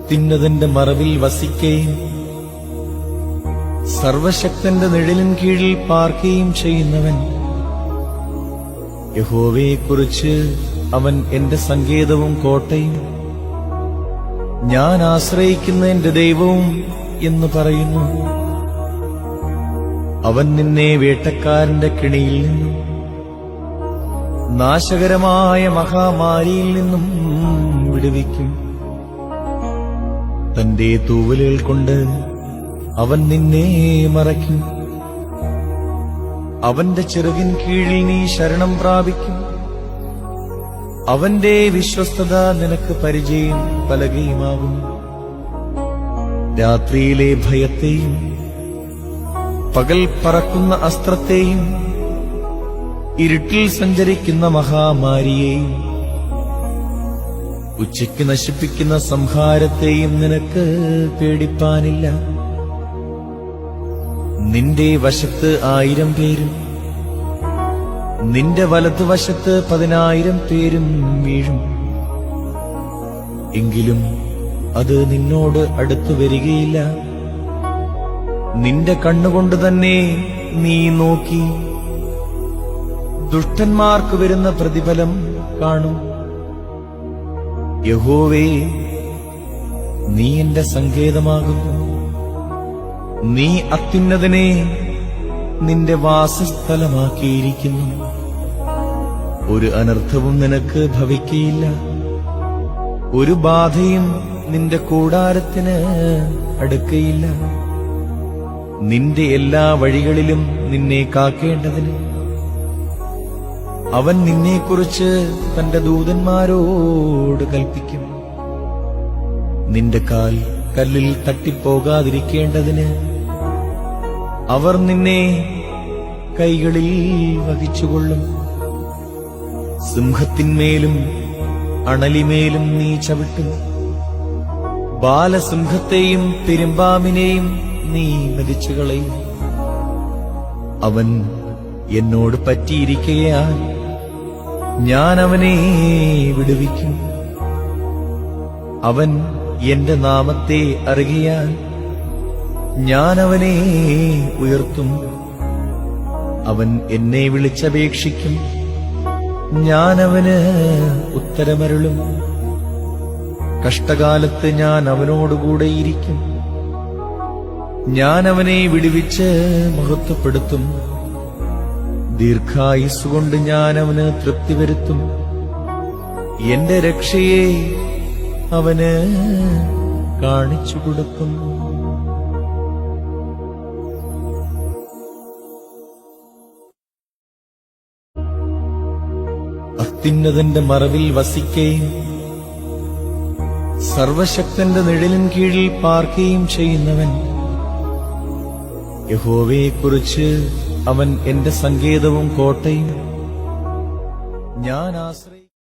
അത്യുന്നതന്റെ മറവിൽ വസിക്കുകയും സർവശക്തന്റെ നിഴലിൻ കീഴിൽ പാർക്കുകയും ചെയ്യുന്നവൻ. യഹോവയെക്കുറിച്ച് അവൻ എന്റെ സങ്കേതവും കോട്ടയും, ഞാൻ ആശ്രയിക്കുന്ന എന്റെ ദൈവവും എന്ന് പറയുന്നു. അവൻ നിന്നെ വേട്ടക്കാരന്റെ കെണിയിൽ നിന്നും നാശകരമായ മഹാമാരിയിൽ നിന്നും വിടുവിക്കും. തന്റെ തൂവലുകൾ കൊണ്ട് അവൻ നിന്നെ മറയ്ക്കും. അവന്റെ ചിറകിൻ കീഴിൽ നീ ശരണം പ്രാപിക്കും. അവന്റെ വിശ്വസ്തത നിനക്ക് പരിചയം പലകയുമാകും. രാത്രിയിലെ ഭയത്തെയും പകൽ പറക്കുന്ന അസ്ത്രത്തെയും ഇരുട്ടിൽ സഞ്ചരിക്കുന്ന മഹാമാരിയെയും ഉച്ചയ്ക്ക് നശിപ്പിക്കുന്ന സംഹാരത്തെയും നിനക്ക് പേടിപ്പാനില്ല. നിന്റെ വശത്ത് 1000 പേരും നിന്റെ വലതുവശത്ത് 10,000 പേരും വീഴും, എങ്കിലും അത് നിന്നോട് അടുത്തു വരികയില്ല. നിന്റെ കണ്ണുകൊണ്ട് തന്നെ നീ നോക്കി ദുഷ്ടന്മാർക്ക് വരുന്ന പ്രതിഫലം കാണും. യഹോവേ, നീ എന്റെ സങ്കേതമാകുന്നു. നീ അത്യുന്നതനെ നിന്റെ വാസസ്ഥലമാക്കിയിരിക്കുന്നു. ഒരു അനർത്ഥവും നിനക്ക് ഭവിക്കയില്ല. ഒരു ബാധയും നിന്റെ കൂടാരത്തിന് അടുക്കയില്ല. നിന്റെ എല്ലാ വഴികളിലും നിന്നെ കാക്കേണ്ടതിന് അവൻ നിന്നെക്കുറിച്ച് തന്റെ ദൂതന്മാരോട് കൽപ്പിക്കും. നിന്റെ കാൽ കല്ലിൽ തട്ടിപ്പോകാതിരിക്കേണ്ടതിന് അവർ നിന്നെ കൈകളിൽ വഹിച്ചുകൊള്ളും. സിംഹത്തിന്മേലും അണലിമേലും നീ ചവിട്ടും. ബാലസിംഹത്തെയും പെരുമ്പാമ്പിനെയും നീ മരിച്ചുകളയും. അവൻ എന്നോട് പറ്റിയിരിക്കയാൽ ഞാൻ അവനെ വിടുവിക്കും. അവൻ എന്റെ നാമത്തെ അറിയാൻ ഞാൻ അവനെ ഉയർത്തും. അവൻ എന്നെ വിളിച്ചപേക്ഷിക്കും, ഞാൻ അവന് ഉത്തരമരുളും. കഷ്ടകാലത്ത് ഞാൻ അവനോടുകൂടെയിരിക്കും. ഞാൻ അവനെ വിടുവിച്ച് മഹത്വപ്പെടുത്തും. ദീർഘായുസ്സുകൊണ്ട് ഞാൻ അവന് തൃപ്തി വരുത്തും. എന്റെ രക്ഷയെ അവന് കാണിച്ചു കൊടുക്കും. അത്യുന്നതന്റെ മറവിൽ വസിക്കുകയും സർവശക്തന്റെ നിഴലിൻ കീഴിൽ പാർക്കുകയും ചെയ്യുന്നവൻ. യഹോവയെക്കുറിച്ച് അവൻ എന്റെ സങ്കേതവും കോട്ടയും, ഞാൻ ആശ്രയിക്കുന്ന